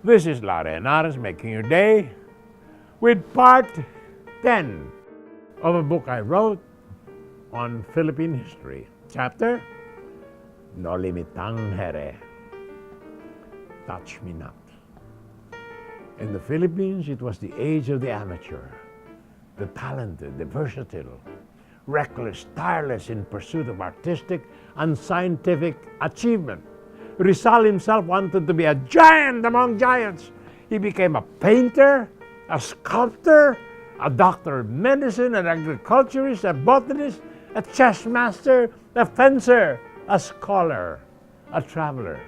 This is Henares making your day with part 10 of a book I wrote on Philippine history. Chapter, No Limitang Here. Touch me not. In the Philippines, it was the age of the amateur, the talented, the versatile, reckless, tireless in pursuit of artistic and scientific achievement. Rizal himself wanted to be a giant among giants. He became a painter, a sculptor, a doctor of medicine, an agriculturist, a botanist, a chess master, a fencer, a scholar, a traveler,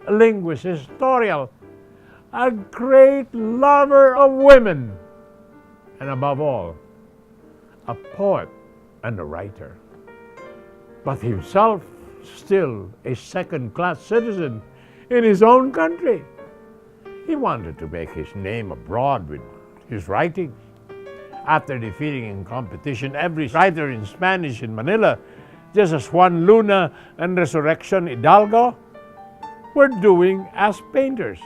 a linguist, a historian, a great lover of women, and above all, a poet and a writer. But himself still a second-class citizen in his own country. He wanted to make his name abroad with his writings. After defeating in competition every writer in Spanish in Manila, just as Juan Luna and Resurrection Hidalgo were doing as painters,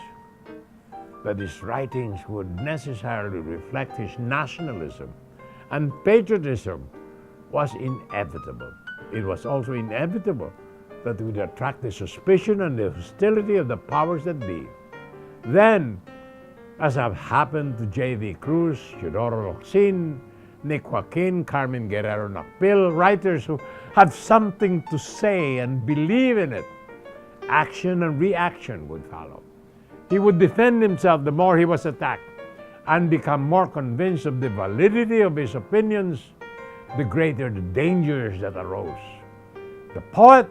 that his writings would necessarily reflect his nationalism and patriotism was inevitable. It was also inevitable that would attract the suspicion and the hostility of the powers that be. Then, as have happened to J.V. Cruz, Teodoro Locsin, Nick Joaquin, Carmen Guerrero Nakpil, writers who had something to say and believe in it, action and reaction would follow. He would defend himself the more he was attacked and become more convinced of the validity of his opinions, the greater the dangers that arose. The poet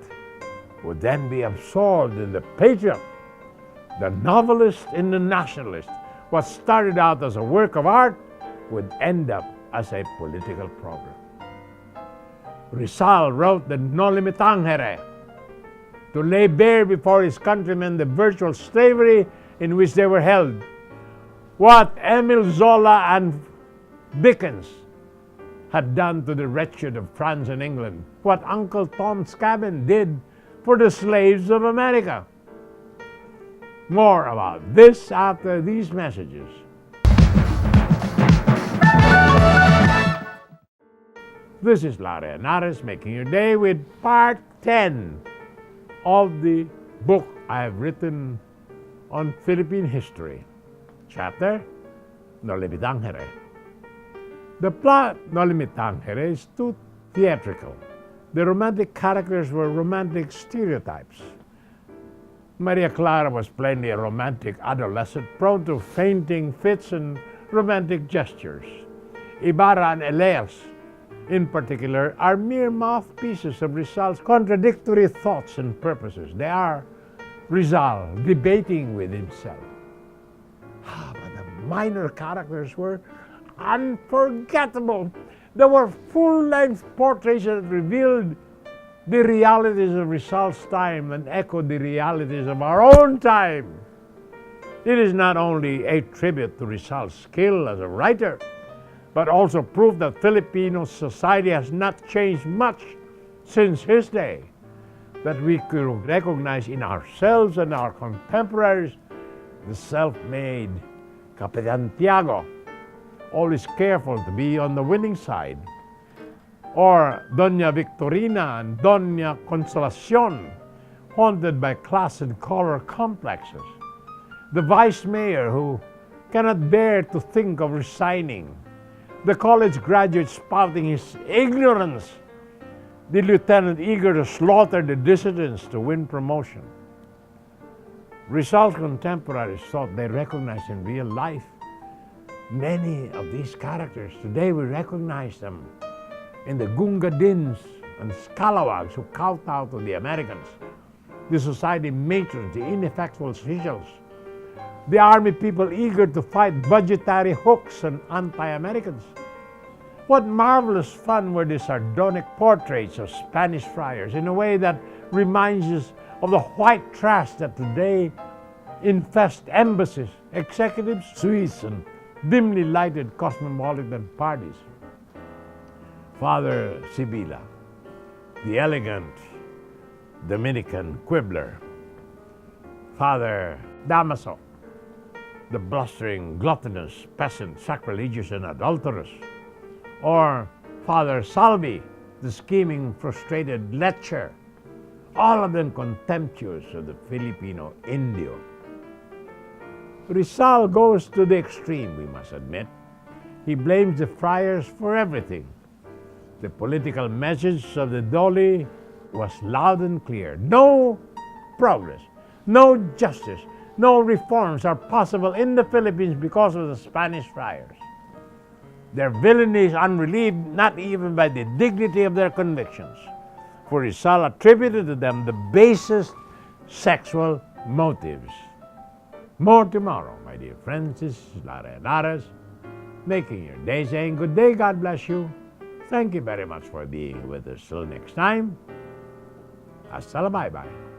would then be absorbed in the patriot, the novelist in the nationalist. What started out as a work of art would end up as a political program. Rizal wrote the No Limitang Here to lay bare before his countrymen the virtual slavery in which they were held. What Emile Zola and Dickens had done to the wretched of France and England, what Uncle Tom Scabbin did for the slaves of America. More about this after these messages. This is Henares making your day with part 10 of the book I have written on Philippine history. Chapter, No Limitang Here. The plot, No Limitang Here, is too theatrical. The romantic characters were romantic stereotypes. Maria Clara was plainly a romantic adolescent, prone to fainting fits and romantic gestures. Ibarra and Elias, in particular, are mere mouthpieces of Rizal's contradictory thoughts and purposes. They are Rizal debating with himself. But the minor characters were unforgettable. There were full-length portraits that revealed the realities of Rizal's time and echoed the realities of our own time. It is not only a tribute to Rizal's skill as a writer, but also proof that Filipino society has not changed much since his day, that we could recognize in ourselves and our contemporaries the self-made Capitan Tiago, always careful to be on the winning side, or Doña Victorina and Doña Consolacion, haunted by class and color complexes, the vice mayor who cannot bear to think of resigning, the college graduate spouting his ignorance, the lieutenant eager to slaughter the dissidents to win promotion. Rizal's contemporaries thought they recognized in real life many of these characters. Today we recognize them in the Gungadins and Scalawags who kowtow to the Americans, the society matrons, the ineffectual officials, the army people eager to fight budgetary hooks and anti-Americans. What marvelous fun were the sardonic portraits of Spanish friars in a way that reminds us of the white trash that today infest embassies, executive suites, and dimly lighted cosmopolitan parties. Father Sibila, the elegant Dominican quibbler, Father Damaso, the blustering, gluttonous peasant, sacrilegious and adulterous, or Father Salvi, the scheming, frustrated lecher, all of them contemptuous of the Filipino Indio. Rizal goes to the extreme, we must admit. He blames the friars for everything. The political message of the Dole was loud and clear. No progress, no justice, no reforms are possible in the Philippines because of the Spanish friars. Their villainy is unrelieved not even by the dignity of their convictions, for Rizal attributed to them the basest sexual motives. More tomorrow, my dear friends. This is Lara Henares, making your day saying good day, God bless you. Thank you very much for being with us. Till next time, hasta la bye-bye.